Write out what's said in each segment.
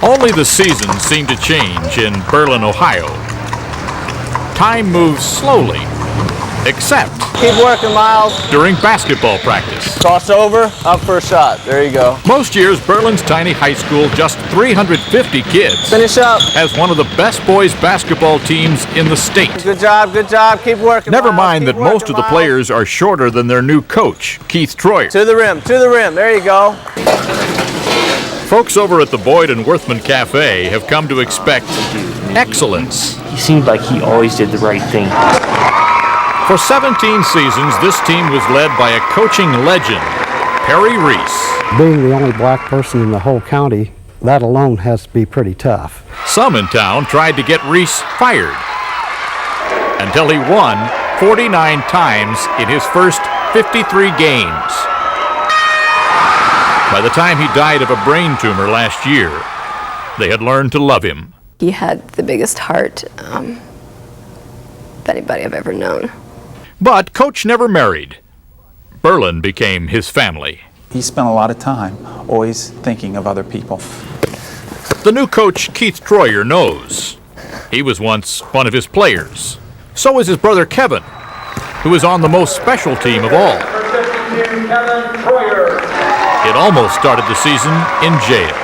Only the seasons seem to change in Berlin, Ohio. Time moves slowly, except keep working, Miles. During basketball practice. Cross over, up for a shot. There you go. Most years, Berlin's tiny high school, just 350 kids, finish up, has one of the best boys basketball teams in the state. Good job, good job. Keep working, Never Miles. mind Keep that working, most of the Miles. players are shorter than their new coach, Keith Troyer. To the rim, to the rim. There you go. Folks over at the Boyd and Worthman Cafe have come to expect excellence. He seemed like he always did the right thing. For 17 seasons, this team was led by a coaching legend, Perry Reese. Being the only black person in the whole county, that alone has to be pretty tough. Some in town tried to get Reese fired until he won 49 times in his first 53 games. By the time he died of a brain tumor last year, they had learned to love him. He had the biggest heart of anybody I've ever known. But Coach never married. Berlin became his family. He spent a lot of time always thinking of other people. The new coach, Keith Troyer, knows. He was once one of his players. So was his brother Kevin, who was on the most special team of all. It almost started the season in jail.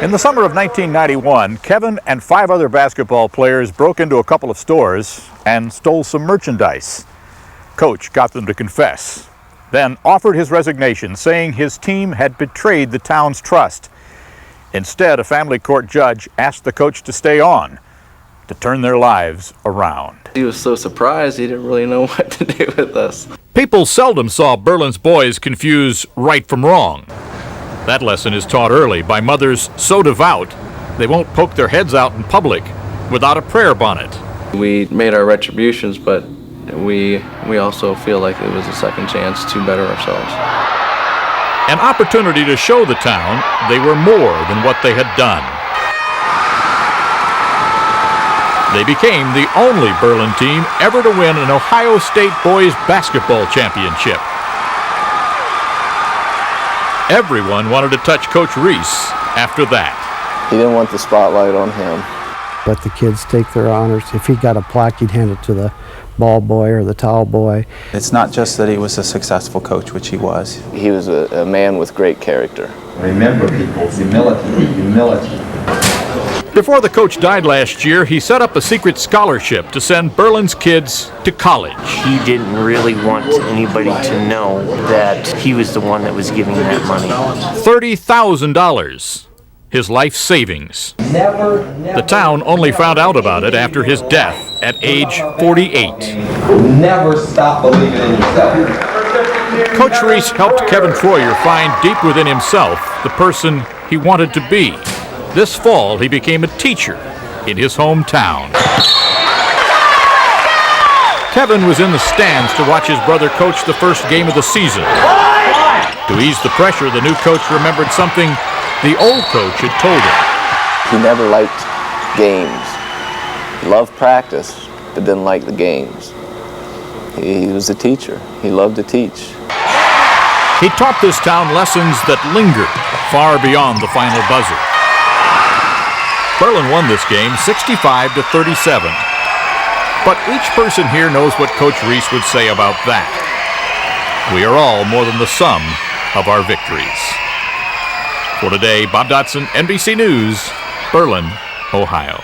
In the summer of 1991, Kevin and 5 other basketball players broke into a couple of stores and stole some merchandise. Coach got them to confess, then offered his resignation, saying his team had betrayed the town's trust. Instead, a family court judge asked the coach to stay on, to turn their lives around. He was so surprised he didn't really know what to do with us. People seldom saw Berlin's boys confuse right from wrong. That lesson is taught early by mothers so devout they won't poke their heads out in public without a prayer bonnet. We made our retributions, but we also feel like it was a second chance to better ourselves. An opportunity to show the town they were more than what they had done. They became the only Berlin team ever to win an Ohio State boys basketball championship. Everyone wanted to touch Coach Reese after that. He didn't want the spotlight on him. But the kids take their honors. If he got a plaque, he'd hand it to the ball boy or the towel boy. It's not just that he was a successful coach, which he was. He was a man with great character. Remember, people, humility, humility. Before the coach died last year, he set up a secret scholarship to send Berlin's kids to college. He didn't really want anybody to know that he was the one that was giving that money. $30,000, his life savings. The town only found out about it after his death at age 48. Never stop believing in yourself. Coach Reese helped Kevin Troyer find deep within himself the person he wanted to be. This fall, he became a teacher in his hometown. Kevin was in the stands to watch his brother coach the first game of the season. To ease the pressure, the new coach remembered something the old coach had told him. He never liked games. He loved practice, but didn't like the games. He was a teacher. He loved to teach. He taught this town lessons that lingered far beyond the final buzzer. Berlin won this game 65-37. But each person here knows what Coach Reese would say about that. We are all more than the sum of our victories. For today, Bob Dotson, NBC News, Berlin, Ohio.